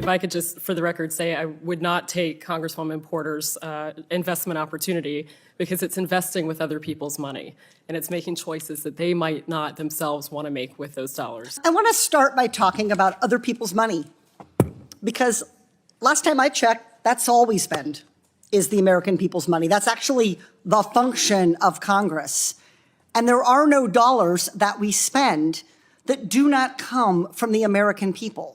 if I could just, for the record, say I would not take Congresswoman Porter's investment opportunity because it's investing with other people's money and it's making choices that they might not themselves want to make with those dollars. I want to start by talking about other people's money because last time I checked, that's all we spend is the American people's money. That's actually the function of Congress. And there are no dollars that we spend that do not come from the American people.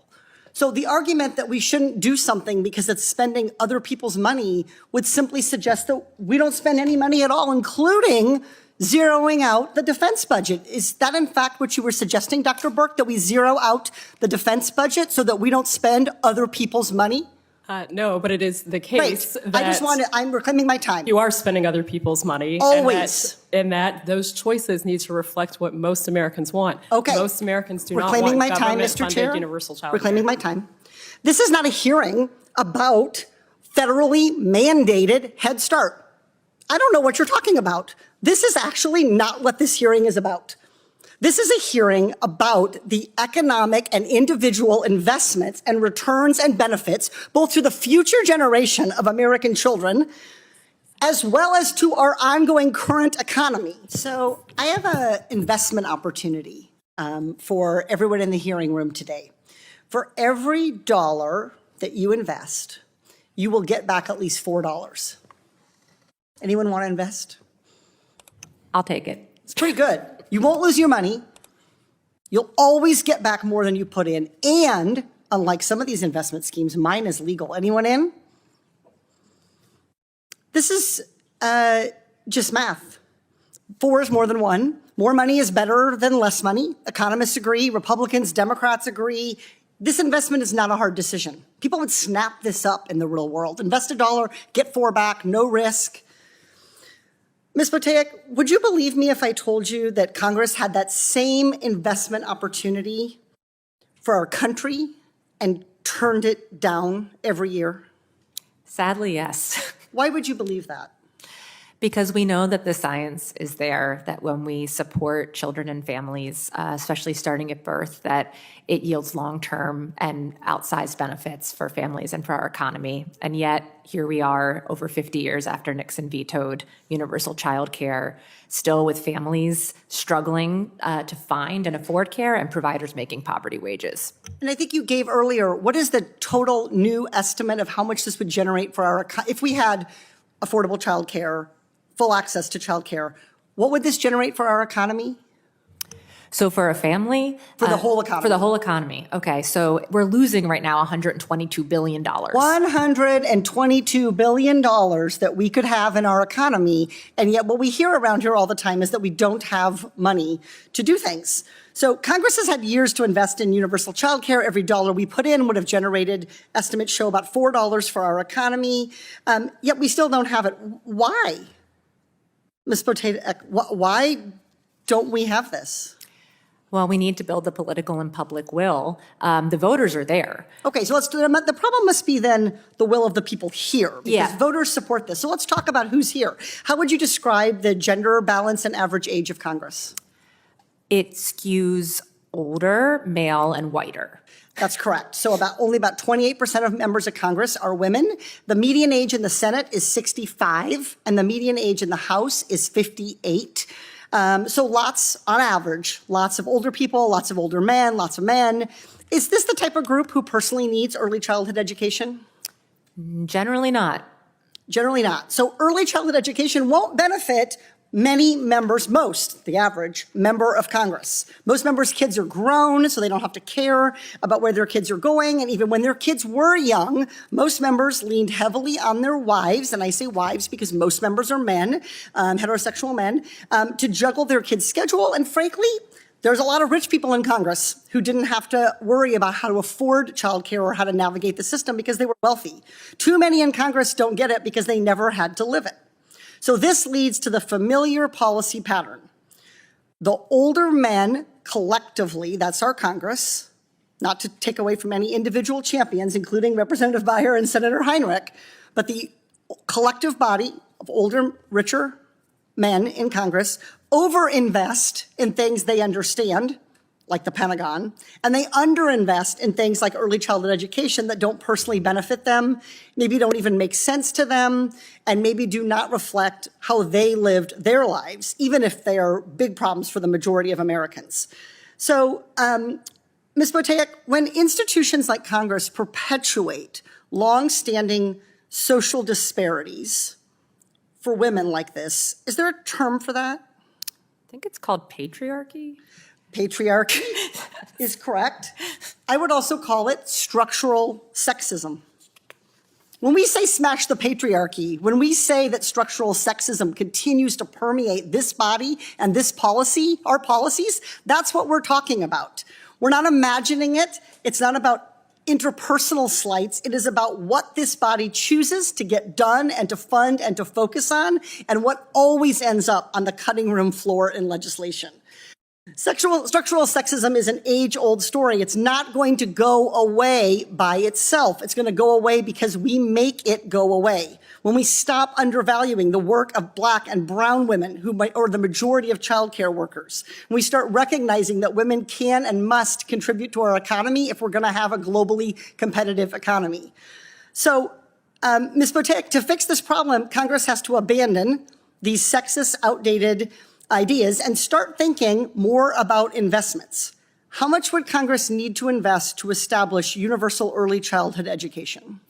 So the argument that we shouldn't do something because it's spending other people's money would simply suggest that we don't spend any money at all, including zeroing out the defense budget. Is that in fact what you were suggesting, Dr. Burke, that we zero out the defense budget so that we don't spend other people's money? No, but it is the case that I'm reclaiming my time. You are spending other people's money. Always. And that those choices need to reflect what most Americans want. Okay. Most Americans do not want Reclaiming my time, Mr. government-funded Chair. universal child Reclaiming care. my time. This is not a hearing about federally mandated Head Start. I don't know what you're talking about. This is actually not what this hearing is about. This is a hearing about the economic and individual investments and returns and benefits, both to the future generation of American children, as well as to our ongoing current economy. So I have an investment opportunity for everyone in the hearing room today. For every dollar that you invest, you will get back at least $4. Anyone want to invest? I'll take it. It's pretty good. You won't lose your money. You'll always get back more than you put in. And unlike some of these investment schemes, mine is legal. Anyone in? This is just math. 4 is more than 1. More money is better than less money. Economists agree. Republicans, Democrats agree. This investment is not a hard decision. People would snap this up in the real world. Invest $1, get 4 back, no risk. Ms. Boteic, would you believe me if I told you that Congress had that same investment opportunity for our country and turned it down every year? Sadly, yes. Why would you believe that? Because we know that the science is there, that when we support children and families, especially starting at birth, that it yields long-term and outsized benefits for families and for our economy. And yet, here we are over 50 years after Nixon vetoed universal child care, still with families struggling to find and afford care and providers making poverty wages. And I think you gave earlier, what is the total new estimate of how much this would generate for our, if we had affordable child care, full access to child care, what would this generate for our economy? So for a family? For the whole economy. For the whole economy. Okay, so we're losing right now $122 billion. $122 billion that we could have in our economy, and yet what we hear around here all the time is that we don't have money to do things. So Congress has had years to invest in universal child care. Every dollar we put in would have generated, estimates show, about $4 for our economy, yet we still don't have it. Why? Ms. Boteic, why don't we have this? Well, we need to build the political and public will. The voters are there. Okay, so the problem must be then the will of the people here, because voters support this. So let's talk about who's here. How would you describe the gender balance and average age of Congress? It skews older, male, and whiter. That's correct. So only about 28% of members of Congress are women. The median age in the Senate is 65, and the median age in the House is 58. So lots, on average, lots of older people, lots of older men, lots of men. Is this the type of group who personally needs early childhood education? Generally not. Generally not. So early childhood education won't benefit many members, the average member of Congress. Most members' kids are grown, so they don't have to care about where their kids are going. And even when their kids were young, most members leaned heavily on their wives, and I say wives because most members are men, heterosexual men, to juggle their kids' schedule. And frankly, there's a lot of rich people in Congress who didn't have to worry about how to afford childcare or how to navigate the system because they were wealthy. Too many in Congress don't get it because they never had to live it. So this leads to the familiar policy pattern. The older men collectively, that's our Congress, not to take away from any individual champions, including Representative Beyer and Senator Heinrich, but the collective body of older, richer men in Congress overinvest in things they understand, like the Pentagon, and they underinvest in things like early childhood education that don't personally benefit them, maybe don't even make sense to them, and maybe do not reflect how they lived their lives, even if they are big problems for the majority of Americans. So, Ms. Boteach, when institutions like Congress perpetuate longstanding social disparities for women like this, is there a term for that? I think it's called patriarchy. Patriarchy is correct. I would also call it structural sexism. When we say smash the patriarchy, when we say that structural sexism continues to permeate this body and this policy, our policies, that's what we're talking about. We're not imagining it. It's not about interpersonal slights. It is about what this body chooses to get done and to fund and to focus on, and what always ends up on the cutting room floor in legislation. Structural sexism is an age-old story. It's not going to go away by itself. It's going to go away because we make it go away. When we stop undervaluing the work of Black and brown women, or the majority of childcare workers, when we start recognizing that women can and must contribute to our economy if we're going to have a globally competitive economy. So, Ms. Boteach, to fix this problem, Congress has to abandon these sexist, outdated ideas and start thinking more about investments. How much would Congress need to invest to establish universal early childhood education?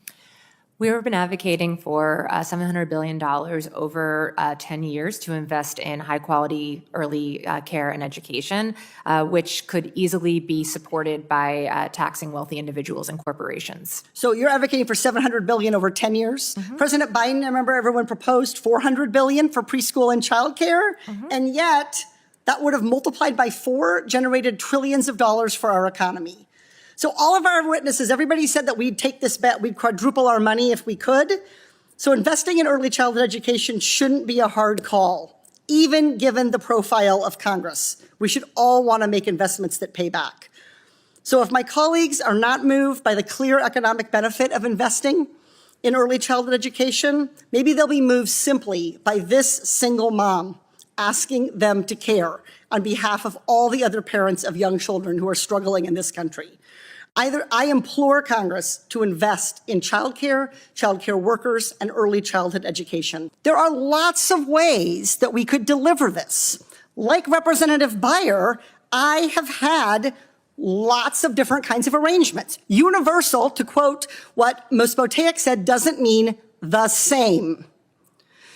We've been advocating for $700 billion over 10 years to invest in high-quality early care and education, which could easily be supported by taxing wealthy individuals and corporations. So you're advocating for $700 billion over 10 years? Mm-hmm. President Biden, I remember everyone proposed $400 billion for preschool and childcare, and yet that would have multiplied by 4, generated trillions of dollars for our economy. So all of our witnesses, everybody said that we'd take this bet, we'd quadruple our money if we could. So investing in early childhood education shouldn't be a hard call, even given the profile of Congress. We should all want to make investments that pay back. So if my colleagues are not moved by the clear economic benefit of investing in early childhood education, maybe they'll be moved simply by this single mom asking them to care on behalf of all the other parents of young children who are struggling in this country. I implore Congress to invest in childcare workers, and early childhood education. There are lots of ways that we could deliver this. Like Representative Beyer, I have had lots of different kinds of arrangements. Universal, to quote what Ms. Boteach said, doesn't mean the same.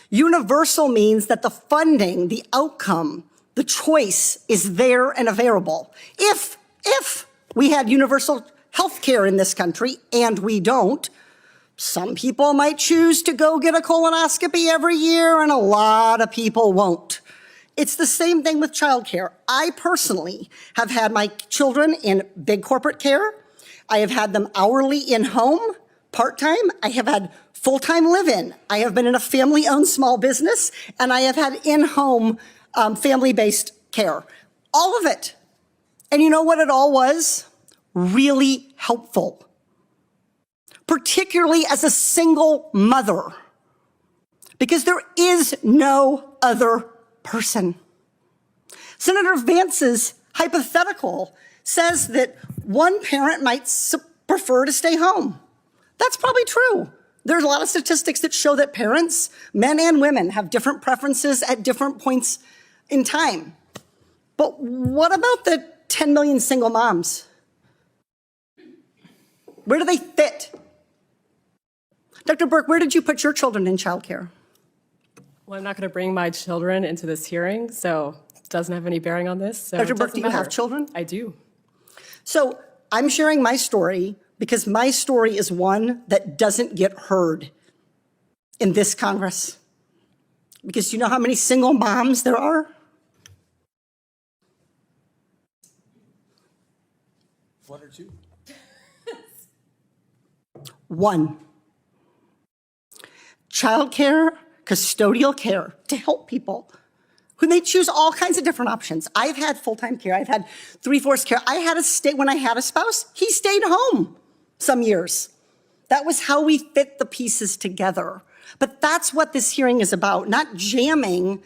Universal means that the funding, the outcome, the choice is there and available. If we had universal health care in this country, and we don't, some people might choose to go get a colonoscopy every year, and a lot of people won't. It's the same thing with childcare. I personally have had my children in big corporate care. I have had them hourly in-home, part-time. I have had full-time live-in. I have been in a family-owned small business, and I have had in-home family-based care. All of it. And you know what it all was? Really helpful. Particularly as a single mother. Because there is no other person. Senator Vance's hypothetical says that one parent might prefer to stay home. That's probably true. There's a lot of statistics that show that parents, men and women, have different preferences at different points in time. But what about the 10 million single moms? Where do they fit? Dr. Burke, where did you put your children in childcare? Well, I'm not going to bring my children into this hearing, so it doesn't have any bearing on this. So Dr. Burke, do you have children? I do. So I'm sharing my story because my story is one that doesn't get heard in this Congress. Because do you know how many single moms there are? One or two? One. Childcare, custodial care to help people who may choose all kinds of different options. I've had full-time care. I've had 3/4 care. I had when I had a spouse, he stayed home some years. That was how we fit the pieces together. But that's what this hearing is about, not jamming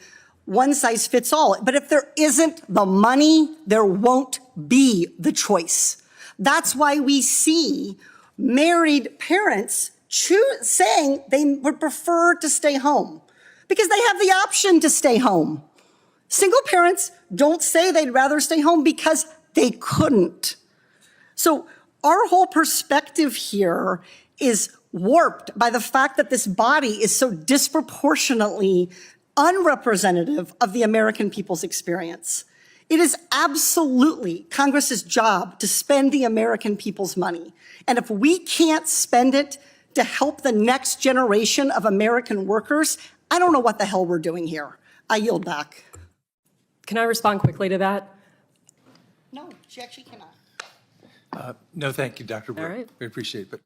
one size fits all. But if there isn't the money, there won't be the choice. That's why we see married parents saying they would prefer to stay home because they have the option to stay home. Single parents don't say they'd rather stay home because they couldn't. So our whole perspective here is warped by the fact that this body is so disproportionately unrepresentative of the American people's experience. It is absolutely Congress's job to spend the American people's money. And if we can't spend it to help the next generation of American workers, I don't know what the hell we're doing here. I yield back. Can I respond quickly to that? No, she actually cannot. No, thank you, Dr. Burke. All right. We appreciate it. But